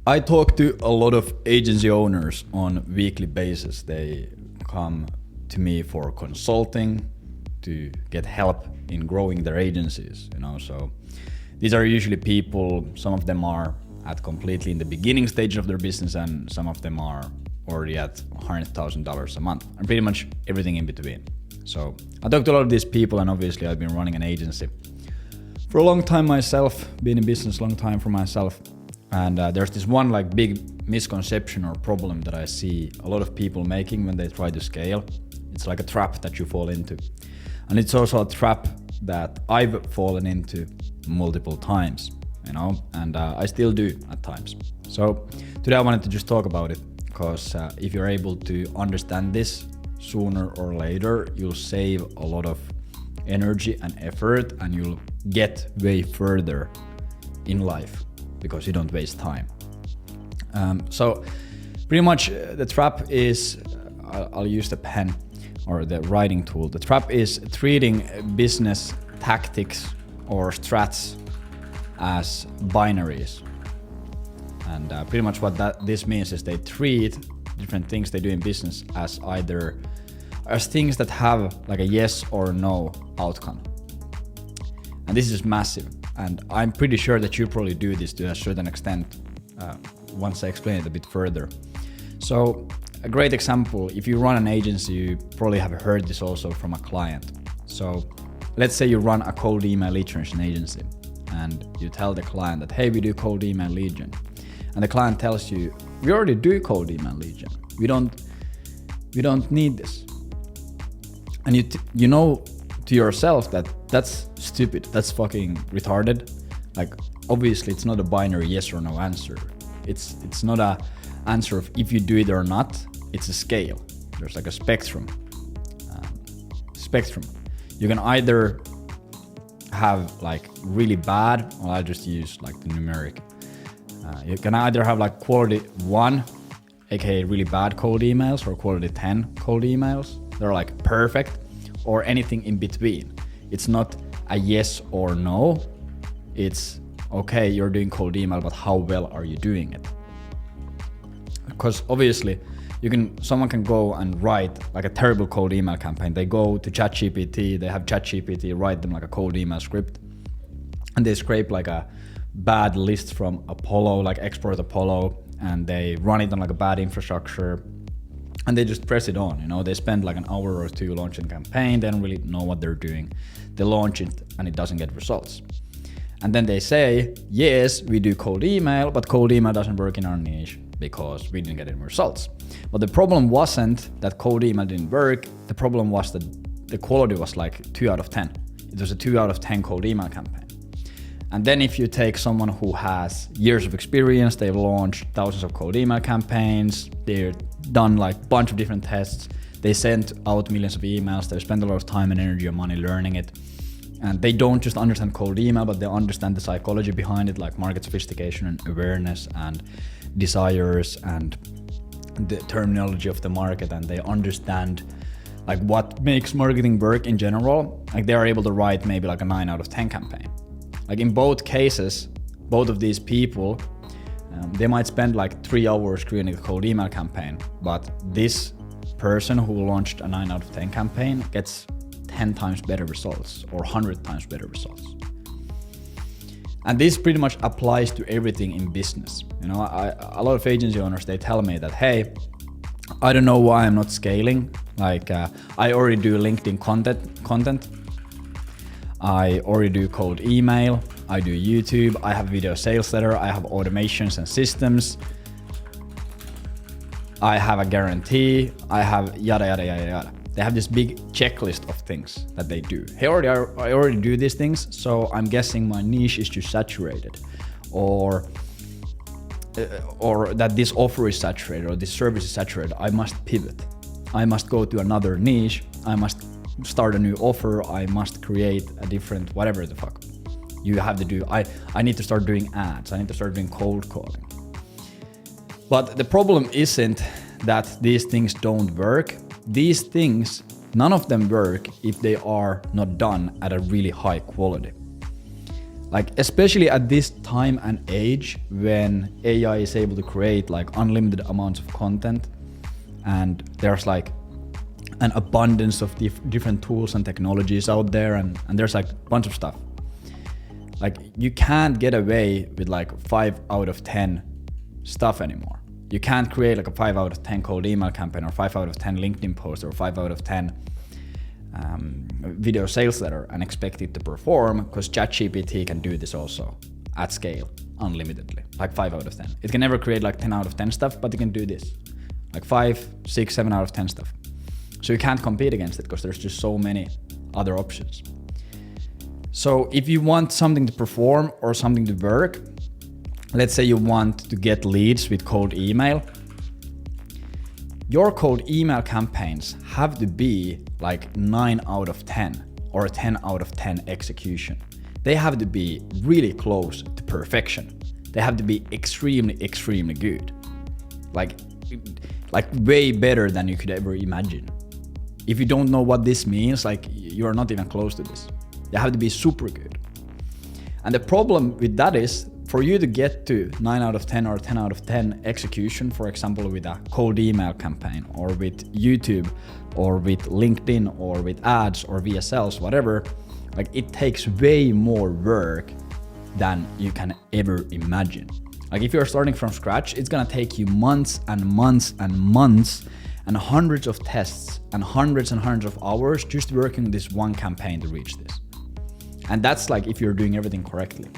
I talk to a lot of agency owners on a weekly basis. They come to me for consulting, to get help in growing their agencies, so these are usually people, some of them are at completely in the beginning stage of their business and some of them are already at $100,000 a month and pretty much everything in between. So I talk to a lot of these people, and obviously I've been running an agency for a long time myself, been in business a long time for myself. And there's this one big misconception or problem that I see a lot of people making when they try to scale. It's like a trap that you fall into. And it's also a trap that I've fallen into multiple times, and I still do at times. So today I wanted to just talk about it, because if you're able to understand this sooner or later, you'll save a lot of energy and effort and you'll get way further in life, because you don't waste time. So pretty much the trap is, I'll use the pen or the writing tool. The trap is treating business tactics or strats as binaries. And pretty much what this means is they treat different things they do in business as either as things that have like a yes or no outcome. And this is massive. And I'm pretty sure that you probably do this to a certain extent once I explain it a bit further. So a great example, if you run an agency, you probably have heard this also from a client. So let's say you run a cold email lead generation agency and you tell the client that, hey, we do cold email lead gen. And the client tells you, we already do cold email lead gen. We don't need this. And you know to yourself that that's stupid, that's fucking retarded. Like, obviously it's not a binary yes or no answer. It's not a answer of if you do it or not, it's a scale. There's like a spectrum. You can either have like really bad, or I'll just use like the numeric. You can either have like quality 1, aka really bad cold emails, or quality 10 cold emails. They're like perfect, or anything in between. It's not a yes or no. It's okay, you're doing cold email, but how well are you doing it? Because obviously someone can go and write like a terrible cold email campaign. They go to ChatGPT, they have ChatGPT write them like a cold email script, and they scrape like a bad list from Apollo, like export Apollo, and they run it on like a bad infrastructure, and they just press it on. They spend like an hour or two launching a campaign. They don't really know what they're doing. They launch it and it doesn't get results. And then they say, yes, we do cold email, but cold email doesn't work in our niche because we didn't get any results. But the problem wasn't that cold email didn't work. The problem was that the quality was like 2 out of 10. It was a 2 out of 10 cold email campaign. And then if you take someone who has years of experience, they've launched thousands of cold email campaigns, they've done like a bunch of different tests, they sent out millions of emails, they spend a lot of time and energy and money learning it. And they don't just understand cold email, but they understand the psychology behind it, like market sophistication and awareness and desires and the terminology of the market. And they understand like what makes marketing work in general. Like they are able to write maybe like a 9 out of 10 campaign. Like in both cases, both of these people, they might spend like 3 hours creating a cold email campaign, but this person who launched a 9 out of 10 campaign gets 10 times better results or 100 times better results. And this pretty much applies to everything in business. A lot of agency owners, they tell me that, hey, I don't know why I'm not scaling. Like I already do LinkedIn content. I already do cold email, I do YouTube, I have video sales letter, I have automations and systems, I have a guarantee, I have yada yada yada yada. They have this big checklist of things that they do. Hey, I already do these things, so I'm guessing my niche is too saturated, or that this offer is saturated, or this service is saturated. I must pivot. I must go to another niche. I must start a new offer. I must create a different whatever the fuck you have to do. I need to start doing ads. I need to start doing cold calling. But the problem isn't that these things don't work. These things, none of them work if they are not done at a really high quality. Like especially at this time and age when AI is able to create like unlimited amounts of content, and there's like an abundance of different tools and technologies out there, and there's like a bunch of stuff. Like you can't get away with like 5 out of 10 stuff anymore. You can't create like a 5 out of 10 cold email campaign, or 5 out of 10 LinkedIn post, or 5 out of 10 video sales letter and expect it to perform, because ChatGPT can do this also at scale, unlimitedly, like 5 out of 10. It can never create like 10 out of 10 stuff, but it can do this, like 5, 6, 7 out of 10 stuff. So you can't compete against it because there's just so many other options. So if you want something to perform or something to work, let's say you want to get leads with cold email, your cold email campaigns have to be like 9 out of 10 or a 10 out of 10 execution. They have to be really close to perfection. They have to be extremely, extremely good. Like way better than you could ever imagine. If you don't know what this means, like you're not even close to this. They have to be super good. And the problem with that is, for you to get to 9 out of 10 or 10 out of 10 execution, for example, with a cold email campaign, or with YouTube, or with LinkedIn, or with ads, or VSLs, whatever, like it takes way more work than you can ever imagine. Like if you're starting from scratch, it's gonna take you months and months and months and hundreds of tests and hundreds of hours just working this one campaign to reach this. And that's like if you're doing everything correctly.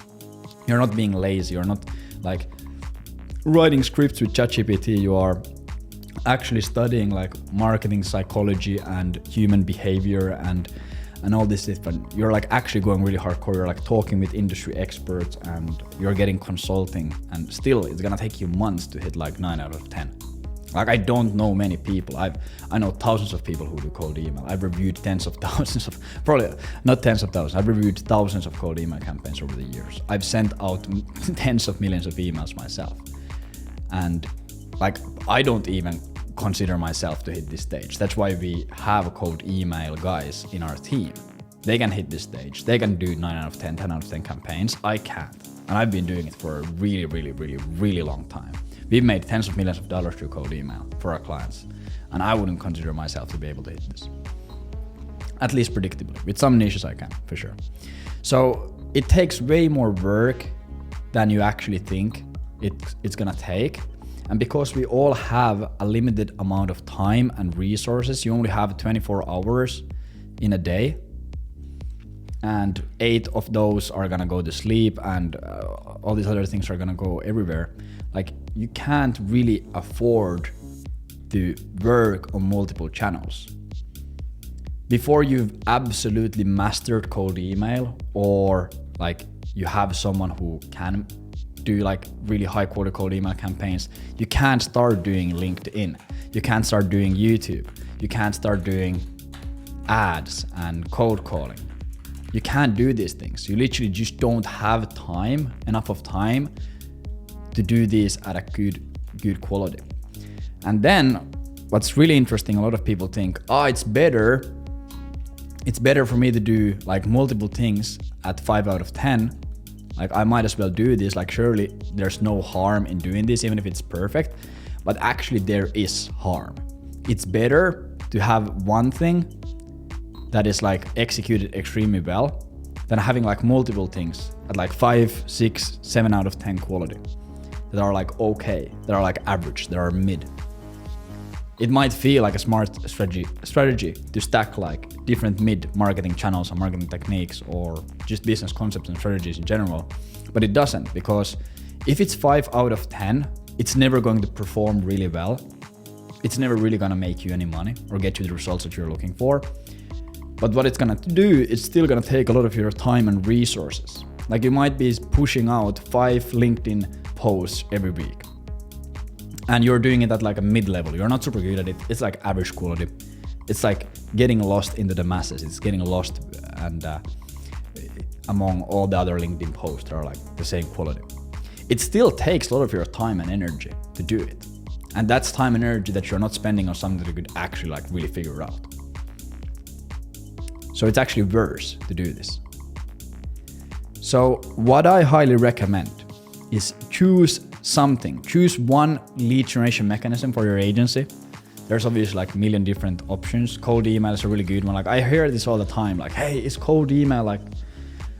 You're not being lazy, you're not like writing scripts with ChatGPT, you are actually studying like marketing psychology and human behavior and all this different. You're like actually going really hardcore, you're like talking with industry experts and you're getting consulting, and still it's gonna take you months to hit like 9 out of 10. Like I don't know many people. I know thousands of people who do cold email. I've reviewed tens of thousands of, probably not tens of thousands. I've reviewed thousands of cold email campaigns over the years. I've sent out tens of millions of emails myself. And like, I don't even consider myself to hit this stage. That's why we have cold email guys in our team. They can hit this stage. They can do 9 out of 10, 10 out of 10 campaigns. I can't. And I've been doing it for a really, really, really, really long time. We've made tens of millions of dollars through cold email for our clients. And I wouldn't consider myself to be able to hit this. At least predictably. With some niches I can, for sure. So it takes way more work than you actually think it's gonna take. And because we all have a limited amount of time and resources, you only have 24 hours in a day. And 8 of those are gonna go to sleep, and all these other things are gonna go everywhere. Like you can't really afford to work on multiple channels. Before you've absolutely mastered cold email, or like you have someone who can do like really high quality cold email campaigns, you can't start doing LinkedIn. You can't start doing YouTube. You can't start doing ads and cold calling. You can't do these things. You literally just don't have enough of time to do this at a good quality. And then what's really interesting, a lot of people think, it's better for me to do like multiple things at 5 out of 10. Like I might as well do this, like surely there's no harm in doing this, even if it's perfect. But actually there is harm. It's better to have one thing that is like executed extremely well than having like multiple things at like 5, 6, 7 out of 10 quality that are like okay, that are like average, that are mid. It might feel like a smart strategy to stack like different mid marketing channels and marketing techniques, or just business concepts and strategies in general, but it doesn't, because if it's 5 out of 10, it's never going to perform really well. It's never really gonna make you any money or get you the results that you're looking for. But what it's gonna do, it's still gonna take a lot of your time and resources. Like you might be pushing out 5 LinkedIn posts every week, and you're doing it at like a mid-level. You're not super good at it. It's like average quality. It's like getting lost into the masses. It's getting lost and among all the other LinkedIn posts that are like the same quality. It still takes a lot of your time and energy to do it. And that's time and energy that you're not spending on something that you could actually like really figure out. So it's actually worse to do this. So what I highly recommend is choose one lead generation mechanism for your agency. There's obviously like a million different options. Cold email is a really good one. Like I hear this all the time, like, hey, is cold email like,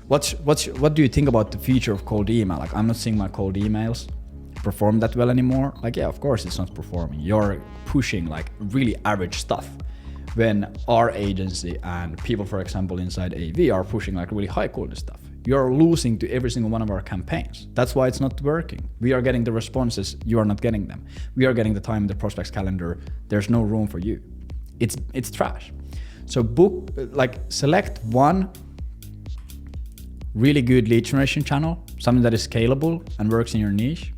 what do you think about the future of cold email? Like I'm not seeing my cold emails perform that well anymore. Like, yeah, of course it's not performing. You're pushing like really average stuff when our agency and people, for example, inside AV are pushing like really high quality stuff. You're losing to every single one of our campaigns. That's why it's not working. We are getting the responses, you are not getting them. We are getting the time in the prospect's calendar. There's no room for you. It's trash. So select one really good lead generation channel, something that is scalable and works in your niche.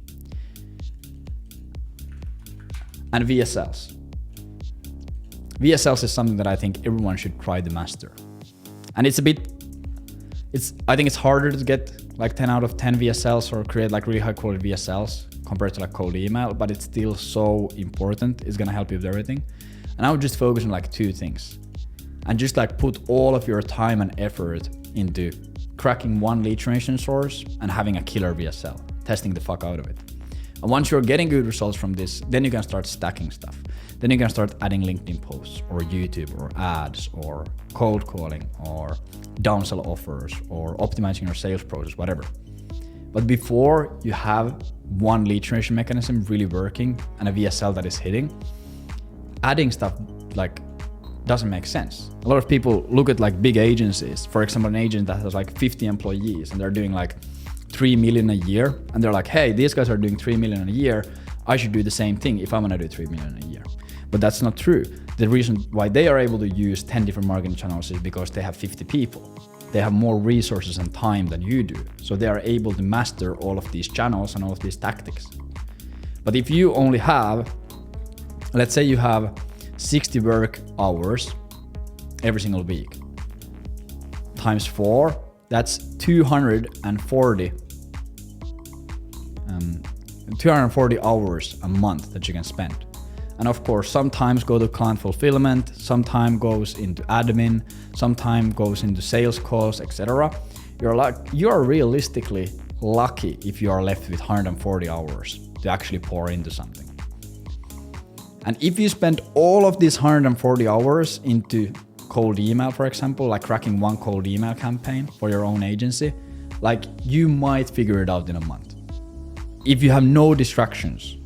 And VSLs. VSLs is something that I think everyone should try to master. And I think it's harder to get like 10 out of 10 VSLs or create like really high quality VSLs compared to like cold email, but it's still so important. It's gonna help you with everything. And I would just focus on like 2 things and just like put all of your time and effort into cracking one lead generation source and having a killer VSL, testing the fuck out of it. And once you're getting good results from this, then you can start stacking stuff. Then you can start adding LinkedIn posts or YouTube or ads or cold calling or downsell offers or optimizing your sales process, whatever. But before you have one lead generation mechanism really working and a VSL that is hitting, adding stuff like doesn't make sense. A lot of people look at like big agencies, for example, an agent that has like 50 employees and they're doing like 3 million a year. And they're like, hey, these guys are doing 3 million a year. I should do the same thing if I'm gonna do 3 million a year. But that's not true. The reason why they are able to use 10 different marketing channels is because they have 50 people. They have more resources and time than you do. So they are able to master all of these channels and all of these tactics. But if you only have, let's say you have 60 work hours every single week, times 4, that's 240 hours a month that you can spend. And of course, sometimes go to client fulfillment, sometimes goes into admin, sometimes goes into sales calls, etc. You're realistically lucky if you are left with 140 hours to actually pour into something. And if you spend all of these 140 hours into cold email, for example, like cracking one cold email campaign for your own agency, like you might figure it out in a month. If you have no distractions,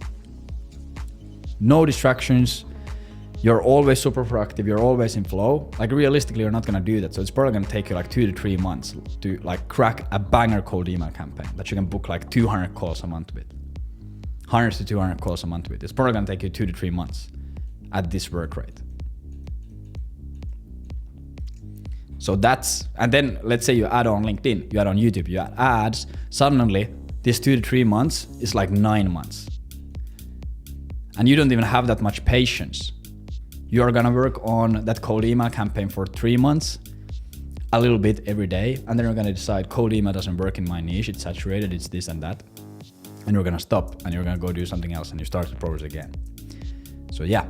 you're always super proactive, you're always in flow, like realistically, you're not gonna do that. So it's probably gonna take you like 2 to 3 months to like crack a banger cold email campaign that you can book like 200 calls a month with. 100 to 200 calls a month with. It's probably gonna take you 2 to 3 months at this work rate. So and then let's say you add on LinkedIn, you add on YouTube, you add ads, suddenly this 2 to 3 months is like 9 months. And you don't even have that much patience. You're gonna work on that cold email campaign for 3 months, a little bit every day, and then you're gonna decide cold email doesn't work in my niche, it's saturated, it's this and that. And you're gonna stop and you're gonna go do something else and you start the process again. So yeah,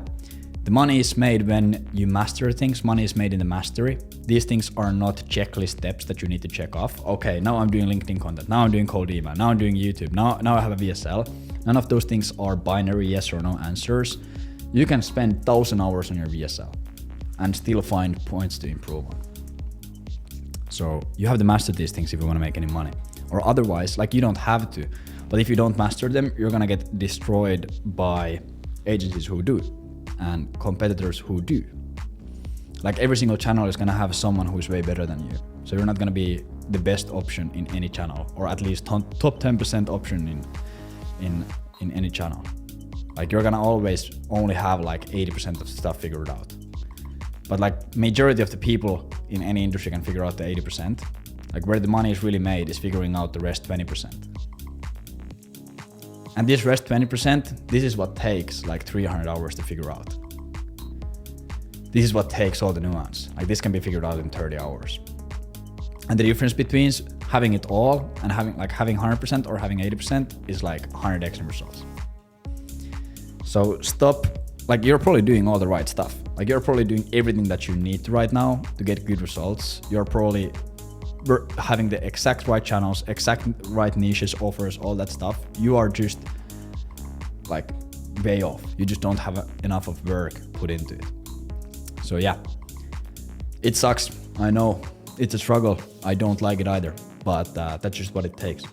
the money is made when you master things, money is made in the mastery. These things are not checklist steps that you need to check off. Okay, now I'm doing LinkedIn content, now I'm doing cold email, now I'm doing YouTube, now I have a VSL. None of those things are binary yes or no answers. You can spend 1,000 hours on your VSL and still find points to improve on. So you have to master these things if you want to make any money. Or otherwise, like you don't have to. But if you don't master them, you're gonna get destroyed by agencies who do and competitors who do. Like every single channel is gonna have someone who's way better than you. So you're not gonna be the best option in any channel, or at least top 10% option in any channel. Like you're gonna always only have like 80% of the stuff figured out. But like majority of the people in any industry can figure out the 80%. Like where the money is really made is figuring out the rest 20%. And this rest 20%, this is what takes like 300 hours to figure out. This is what takes all the nuance. Like this can be figured out in 30 hours. And the difference between having it all and having 100% or having 80% is like 100x in results. So stop, like you're probably doing all the right stuff. Like you're probably doing everything that you need to right now to get good results. You're probably having the exact right channels, exact right niches, offers, all that stuff, you are just like way off. You just don't have enough of work put into it. So yeah, it sucks. I know it's a struggle. I don't like it either, but that's just what it takes.